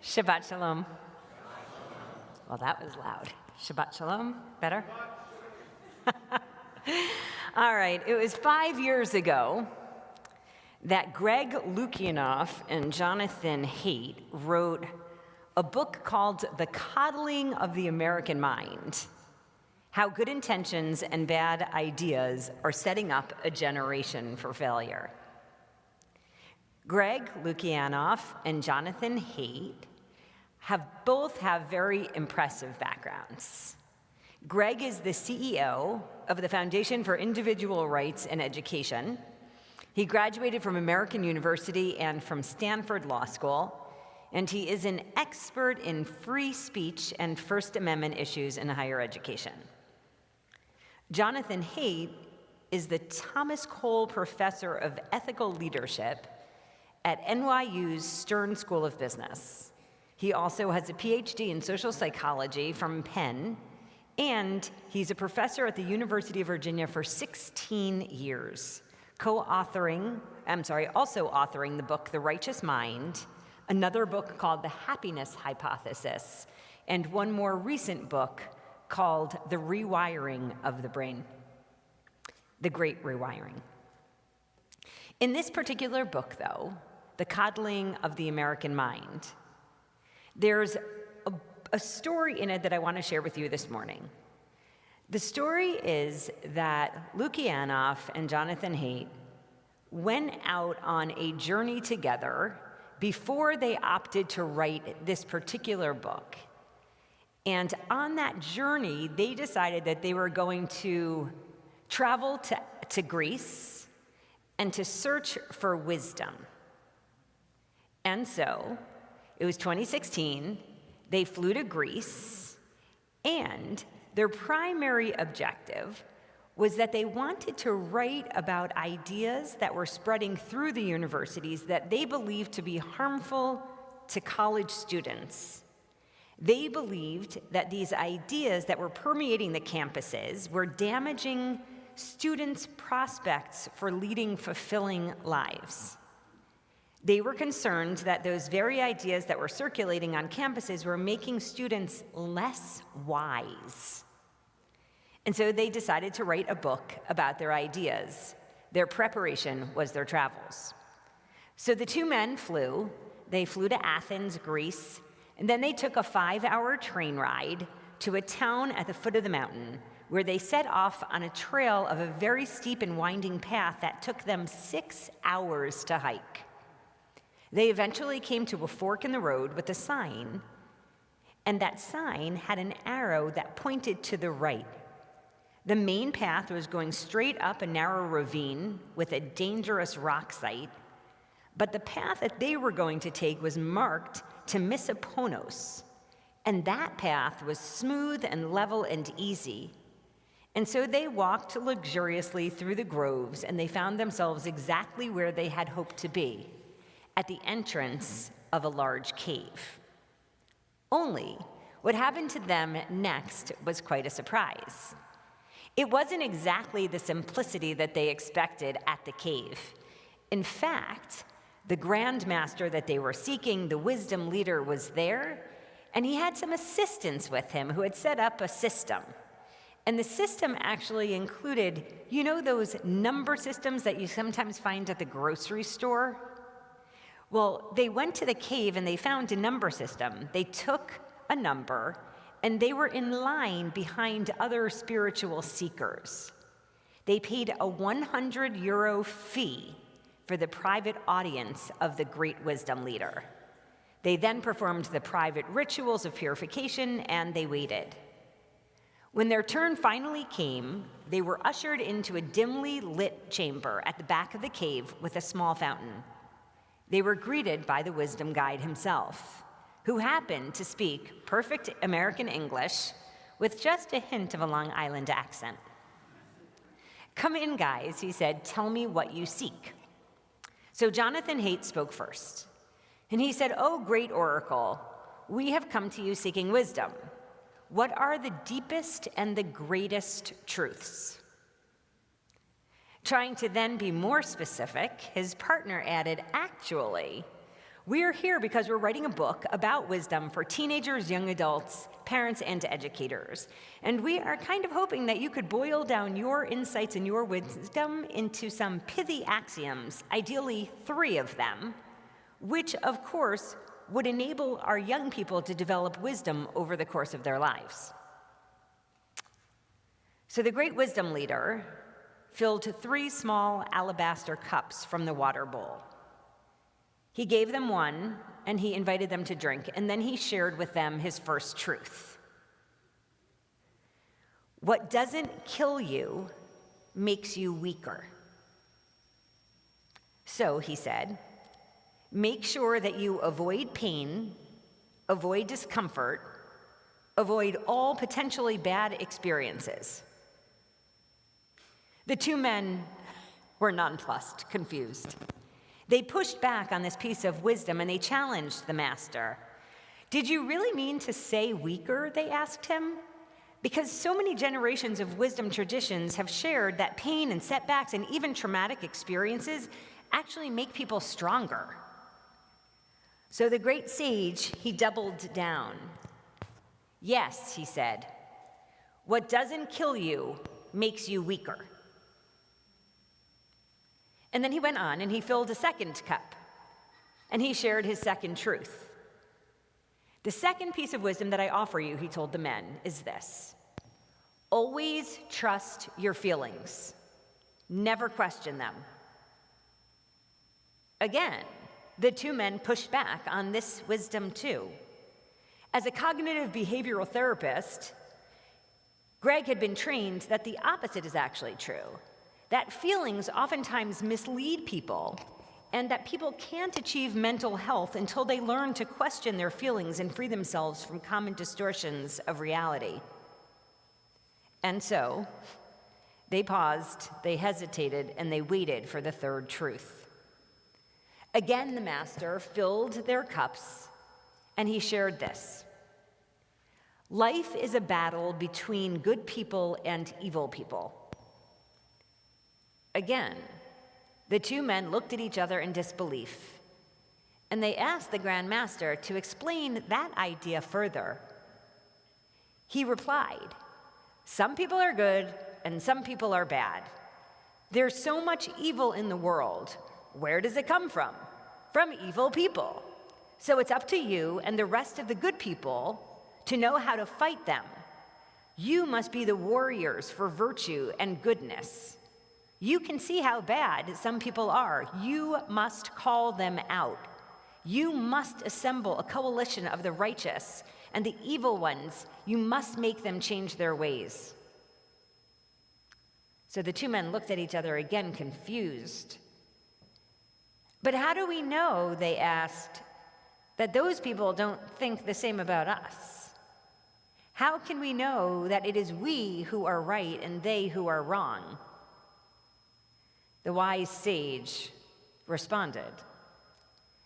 Shabbat shalom. Well, that was loud. Shabbat shalom. Better? All right. It was 5 years ago that Greg Lukianoff and Jonathan Haidt wrote a book called The Coddling of the American Mind: How Good Intentions and Bad Ideas Are Setting Up a Generation for Failure. Greg Lukianoff and Jonathan Haidt both have very impressive backgrounds. Greg is the CEO of the Foundation for Individual Rights and Education. He graduated from American University and from Stanford Law School, and he is an expert in free speech and First Amendment issues in higher education. Jonathan Haidt is the Thomas Cole Professor of Ethical Leadership at NYU's Stern School of Business. He also has a PhD in social psychology from Penn, and he's a professor at the University of Virginia for 16 years, also authoring the book The Righteous Mind, another book called The Happiness Hypothesis, and one more recent book called The Rewiring of the Brain, The Great Rewiring. In this particular book, though, The Coddling of the American Mind, there's a story in it that I want to share with you this morning. The story is that Lukianoff and Jonathan Haidt went out on a journey together before they opted to write this particular book. And on that journey, they decided that they were going to travel to Greece and to search for wisdom. And so, it was 2016, they flew to Greece, and their primary objective was that they wanted to write about ideas that were spreading through the universities that they believed to be harmful to college students. They believed that these ideas that were permeating the campuses were damaging students' prospects for leading fulfilling lives. They were concerned that those very ideas that were circulating on campuses were making students less wise. And so they decided to write a book about their ideas. Their preparation was their travels. So the two men flew. They flew to Athens, Greece, and then they took a 5-hour train ride to a town at the foot of the mountain, where they set off on a trail of a very steep and winding path that took them 6 hours to hike. They eventually came to a fork in the road with a sign, and that sign had an arrow that pointed to the right. The main path was going straight up a narrow ravine with a dangerous rock site, but the path that they were going to take was marked to Mysoponos, and that path was smooth and level and easy. And so they walked luxuriously through the groves, and they found themselves exactly where they had hoped to be, at the entrance of a large cave. Only, what happened to them next was quite a surprise. It wasn't exactly the simplicity that they expected at the cave. In fact, the Grand Master that they were seeking, the wisdom leader, was there, and he had some assistants with him who had set up a system. And the system actually included, you know, those number systems that you sometimes find at the grocery store? Well, they went to the cave and they found a number system. They took a number and they were in line behind other spiritual seekers. They paid a 100 euro fee for the private audience of the great wisdom leader. They then performed the private rituals of purification and they waited. When their turn finally came, they were ushered into a dimly lit chamber at the back of the cave with a small fountain. They were greeted by the wisdom guide himself, who happened to speak perfect American English with just a hint of a Long Island accent. "Come in, guys," he said. "Tell me what you seek." So Jonathan Haidt spoke first, and he said, "Oh, great oracle, we have come to you seeking wisdom. What are the deepest and the greatest truths?" Trying to then be more specific, his partner added, "Actually, We're here because we're writing a book about wisdom for teenagers, young adults, parents, and educators. And we are kind of hoping that you could boil down your insights and your wisdom into some pithy axioms, ideally 3 of them, which, of course, would enable our young people to develop wisdom over the course of their lives. So the great wisdom leader filled 3 small alabaster cups from the water bowl. He gave them one, and he invited them to drink, and then he shared with them his first truth. What doesn't kill you makes you weaker. So, he said, make sure that you avoid pain, avoid discomfort, avoid all potentially bad experiences. The 2 men were nonplussed, confused. They pushed back on this piece of wisdom and they challenged the master. Did you really mean to say weaker, they asked him? Because so many generations of wisdom traditions have shared that pain and setbacks and even traumatic experiences actually make people stronger. So the great sage, he doubled down. Yes, he said, what doesn't kill you makes you weaker. And then he went on and he filled a second cup and he shared his second truth. The second piece of wisdom that I offer you, he told the men, is this. Always trust your feelings. Never question them. Again, the 2 men pushed back on this wisdom too. As a cognitive behavioral therapist, Greg had been trained that the opposite is actually true. That feelings oftentimes mislead people, and that people can't achieve mental health until they learn to question their feelings and free themselves from common distortions of reality. And so, they paused, they hesitated, and they waited for the third truth. Again, the master filled their cups, and he shared this. Life is a battle between good people and evil people. Again, the 2 men looked at each other in disbelief, and they asked the Grand Master to explain that idea further. He replied, some people are good and some people are bad. There's so much evil in the world. Where does it come from? From evil people. So it's up to you and the rest of the good people to know how to fight them. You must be the warriors for virtue and goodness. You can see how bad some people are. You must call them out. You must assemble a coalition of the righteous, and the evil ones, you must make them change their ways. So the 2 men looked at each other again, confused. But how do we know, they asked, that those people don't think the same about us? How can we know that it is we who are right and they who are wrong? The wise sage responded,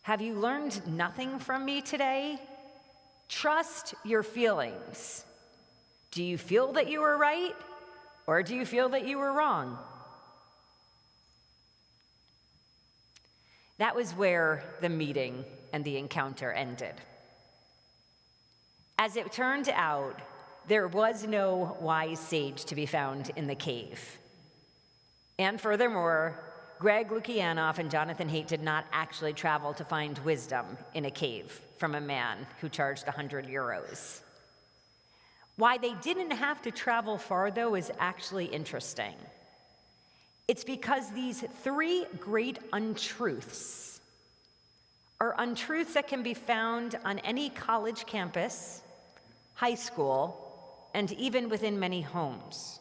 have you learned nothing from me today? Trust your feelings. Do you feel that you were right, or do you feel that you were wrong? That was where the meeting and the encounter ended. As it turned out, there was no wise sage to be found in the cave. And furthermore, Greg Lukianoff and Jonathan Haidt did not actually travel to find wisdom in a cave from a man who charged 100 euros. Why they didn't have to travel far, though, is actually interesting. It's because these 3 great untruths are untruths that can be found on any college campus, high school, and even within many homes.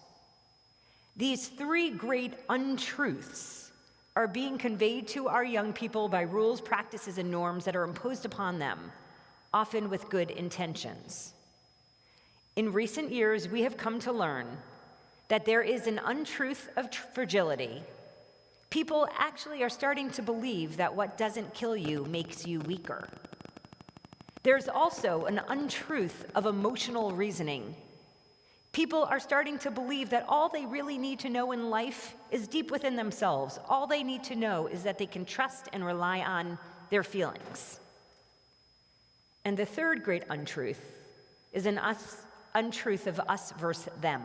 These 3 great untruths are being conveyed to our young people by rules, practices, and norms that are imposed upon them, often with good intentions. In recent years, we have come to learn that there is an untruth of fragility. People actually are starting to believe that what doesn't kill you makes you weaker. There's also an untruth of emotional reasoning. People are starting to believe that all they really need to know in life is deep within themselves. All they need to know is that they can trust and rely on their feelings. And the third great untruth is an untruth of us versus them,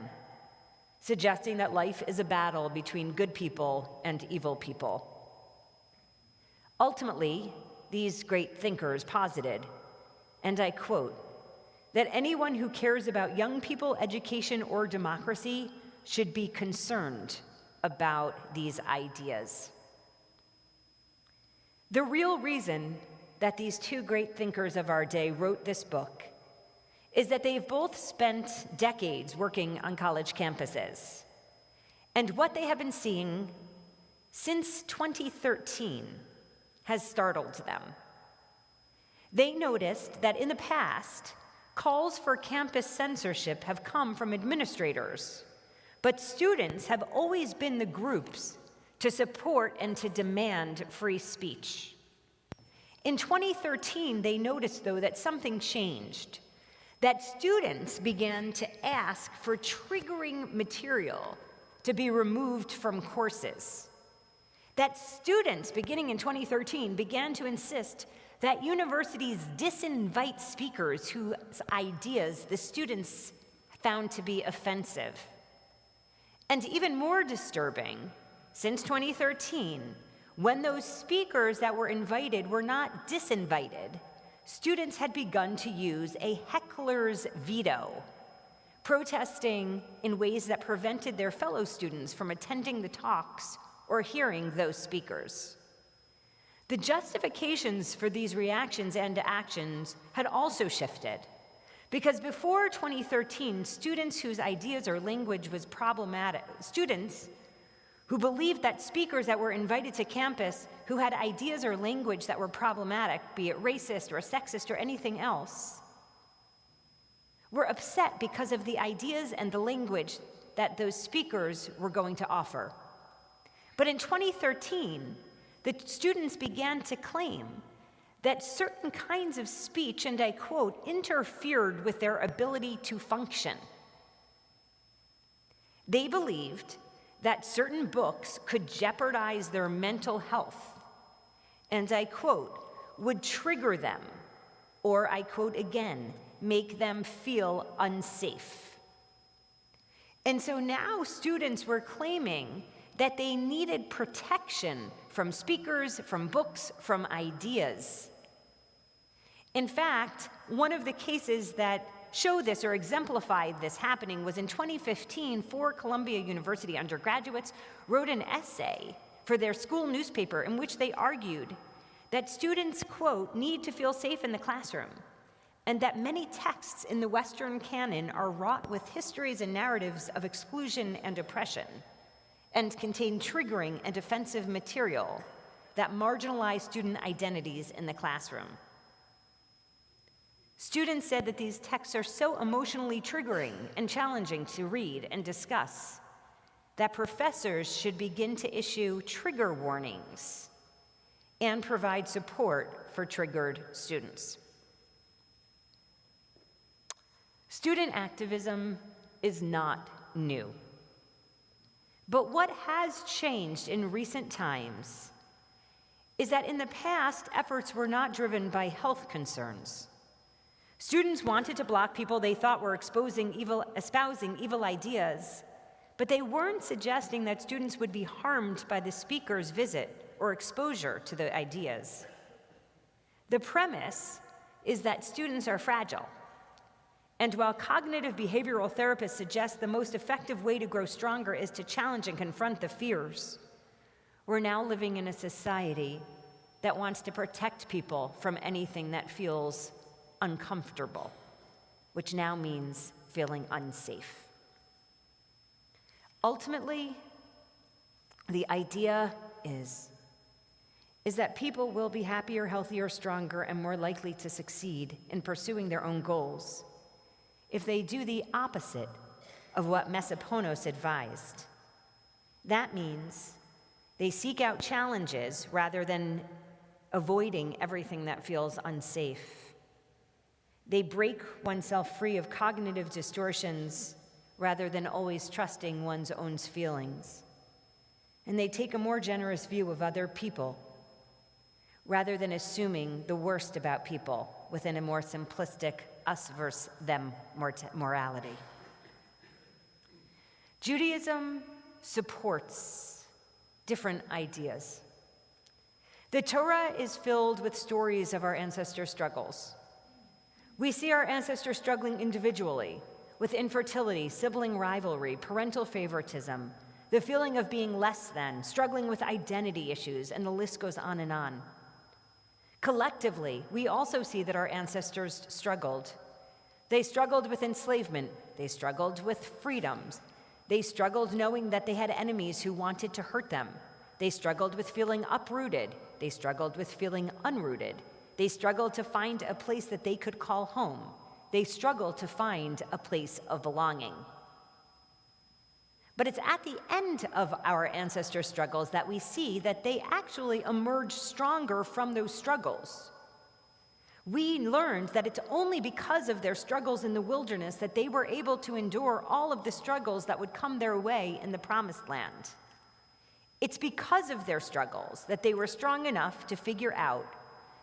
suggesting that life is a battle between good people and evil people. Ultimately, these great thinkers posited, and I quote, that anyone who cares about young people, education, or democracy should be concerned about these ideas. The real reason that these two great thinkers of our day wrote this book is that they've both spent decades working on college campuses. And what they have been seeing since 2013 has startled them. They noticed that in the past, calls for campus censorship have come from administrators, but students have always been the groups to support and to demand free speech. In 2013, they noticed, though, that something changed, that students began to ask for triggering material to be removed from courses, that students, beginning in 2013, began to insist that universities disinvite speakers whose ideas the students found to be offensive. And even more disturbing, since 2013, when those speakers that were invited were not disinvited, students had begun to use a heckler's veto, protesting in ways that prevented their fellow students from attending the talks or hearing those speakers. The justifications for these reactions and actions had also shifted, because before 2013, students whose ideas or language was problematic, students who believed that speakers that were invited to campus who had ideas or language that were problematic, be it racist or sexist or anything else, were upset because of the ideas and the language that those speakers were going to offer. But in 2013, the students began to claim that certain kinds of speech, and I quote, interfered with their ability to function. They believed that certain books could jeopardize their mental health, and I quote, would trigger them, or I quote again, make them feel unsafe. And so now students were claiming that they needed protection from speakers, from books, from ideas. In fact, one of the cases that show this or exemplified this happening was in 2015, 4 Columbia University undergraduates wrote an essay for their school newspaper in which they argued that students, quote, need to feel safe in the classroom, and that many texts in the Western canon are wrought with histories and narratives of exclusion and oppression, and contain triggering and offensive material that marginalize student identities in the classroom. Students said that these texts are so emotionally triggering and challenging to read and discuss that professors should begin to issue trigger warnings and provide support for triggered students. Student activism is not new. But what has changed in recent times is that in the past, efforts were not driven by health concerns. Students wanted to block people they thought were espousing evil ideas, but they weren't suggesting that students would be harmed by the speaker's visit or exposure to the ideas. The premise is that students are fragile. And while cognitive behavioral therapists suggest the most effective way to grow stronger is to challenge and confront the fears, we're now living in a society that wants to protect people from anything that feels uncomfortable, which now means feeling unsafe. Ultimately, the idea is that people will be happier, healthier, stronger, and more likely to succeed in pursuing their own goals if they do the opposite of what Mesoponos advised. That means they seek out challenges rather than avoiding everything that feels unsafe. They break oneself free of cognitive distortions rather than always trusting one's own feelings. And they take a more generous view of other people rather than assuming the worst about people within a more simplistic us versus them morality. Judaism supports different ideas. The Torah is filled with stories of our ancestors' struggles. We see our ancestors struggling individually with infertility, sibling rivalry, parental favoritism, the feeling of being less than, struggling with identity issues, and the list goes on and on. Collectively, we also see that our ancestors struggled. They struggled with enslavement. They struggled with freedoms. They struggled knowing that they had enemies who wanted to hurt them. They struggled with feeling uprooted. They struggled with feeling unrooted. They struggled to find a place that they could call home. They struggled to find a place of belonging. But it's at the end of our ancestors' struggles that we see that they actually emerged stronger from those struggles. We learned that it's only because of their struggles in the wilderness that they were able to endure all of the struggles that would come their way in the Promised Land. It's because of their struggles that they were strong enough to figure out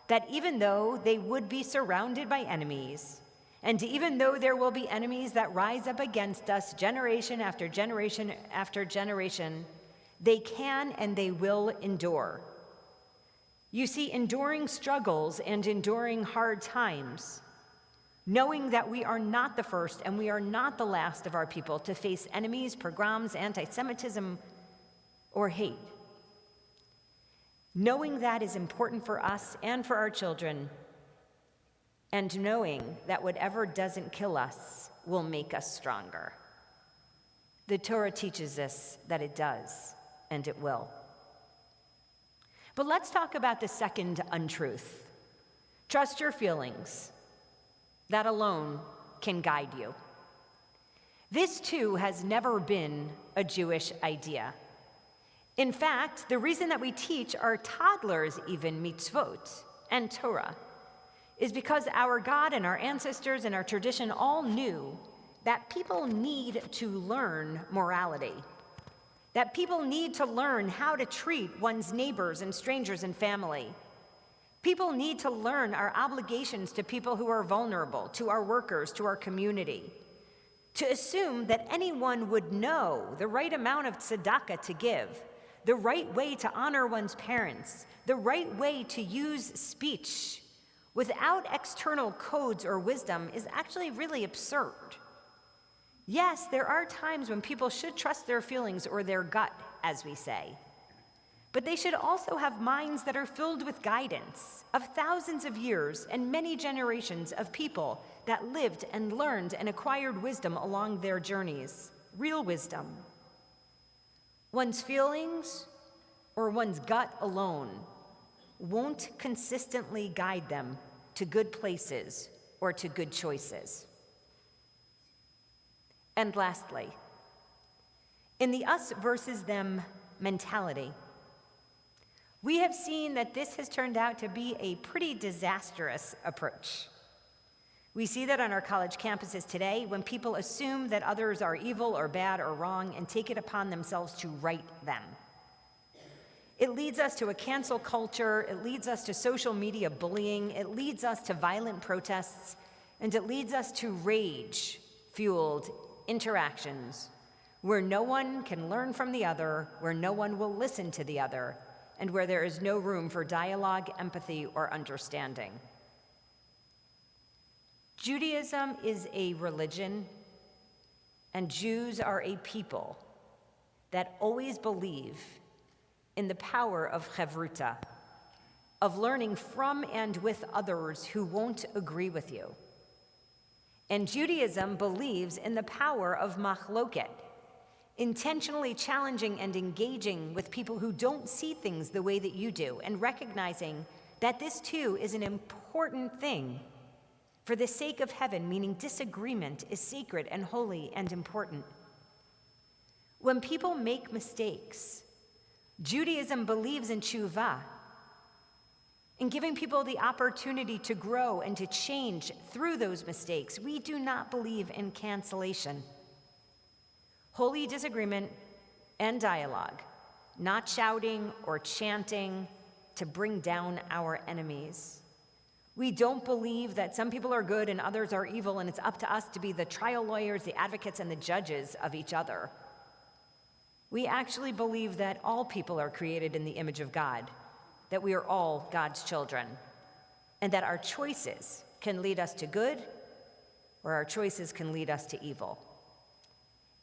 that even though they would be surrounded by enemies, and even though there will be enemies that rise up against us generation after generation after generation, they can and they will endure. You see, enduring struggles and enduring hard times, knowing that we are not the first and we are not the last of our people to face enemies, pogroms, anti-Semitism, or hate. Knowing that is important for us and for our children, and knowing that whatever doesn't kill us will make us stronger. The Torah teaches us that it does, and it will. But let's talk about the second untruth. Trust your feelings. That alone can guide you. This, too, has never been a Jewish idea. In fact, the reason that we teach our toddlers even mitzvot and Torah is because our God and our ancestors and our tradition all knew that people need to learn morality, that people need to learn how to treat one's neighbors and strangers and family. People need to learn our obligations to people who are vulnerable, to our workers, to our community. To assume that anyone would know the right amount of tzedakah to give, the right way to honor one's parents, the right way to use speech without external codes or wisdom is actually really absurd. Yes, there are times when people should trust their feelings or their gut, as we say. But they should also have minds that are filled with guidance of thousands of years and many generations of people that lived and learned and acquired wisdom along their journeys, real wisdom. One's feelings or one's gut alone won't consistently guide them to good places or to good choices. And lastly, in the us versus them mentality, we have seen that this has turned out to be a pretty disastrous approach. We see that on our college campuses today when people assume that others are evil or bad or wrong and take it upon themselves to right them. It leads us to a cancel culture, it leads us to social media bullying, it leads us to violent protests, and it leads us to rage-fueled interactions where no one can learn from the other, where no one will listen to the other, and where there is no room for dialogue, empathy, or understanding. Judaism is a religion, and Jews are a people that always believe in the power of chevruta, of learning from and with others who won't agree with you. And Judaism believes in the power of machloket, intentionally challenging and engaging with people who don't see things the way that you do, and recognizing that this too is an important thing for the sake of heaven, meaning disagreement is sacred and holy and important. When people make mistakes, Judaism believes in tshuva, in giving people the opportunity to grow and to change through those mistakes. We do not believe in cancellation. Holy disagreement and dialogue, not shouting or chanting to bring down our enemies. We don't believe that some people are good and others are evil, and it's up to us to be the trial lawyers, the advocates, and the judges of each other. We actually believe that all people are created in the image of God, that we are all God's children, and that our choices can lead us to good, or our choices can lead us to evil.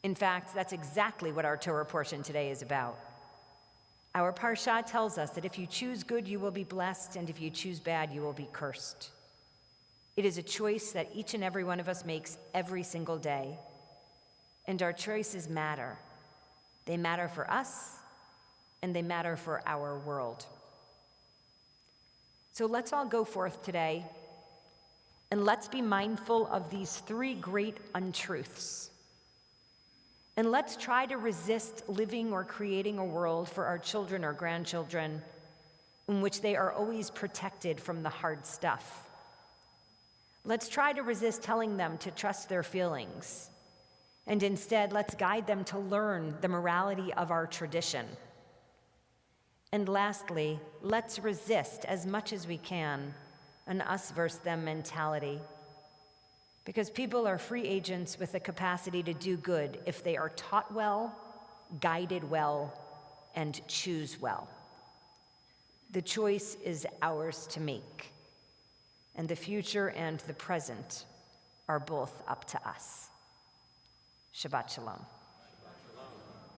In fact, that's exactly what our Torah portion today is about. Our Parsha tells us that if you choose good, you will be blessed, and if you choose bad, you will be cursed. It is a choice that each and every one of us makes every single day, and our choices matter. They matter for us, and they matter for our world. So let's all go forth today, and let's be mindful of these three great untruths. And let's try to resist living or creating a world for our children or grandchildren in which they are always protected from the hard stuff. Let's try to resist telling them to trust their feelings. And instead, let's guide them to learn the morality of our tradition. And lastly, let's resist as much as we can an us versus them mentality. Because people are free agents with the capacity to do good if they are taught well, guided well, and choose well. The choice is ours to make, and the future and the present are both up to us. Shabbat Shalom.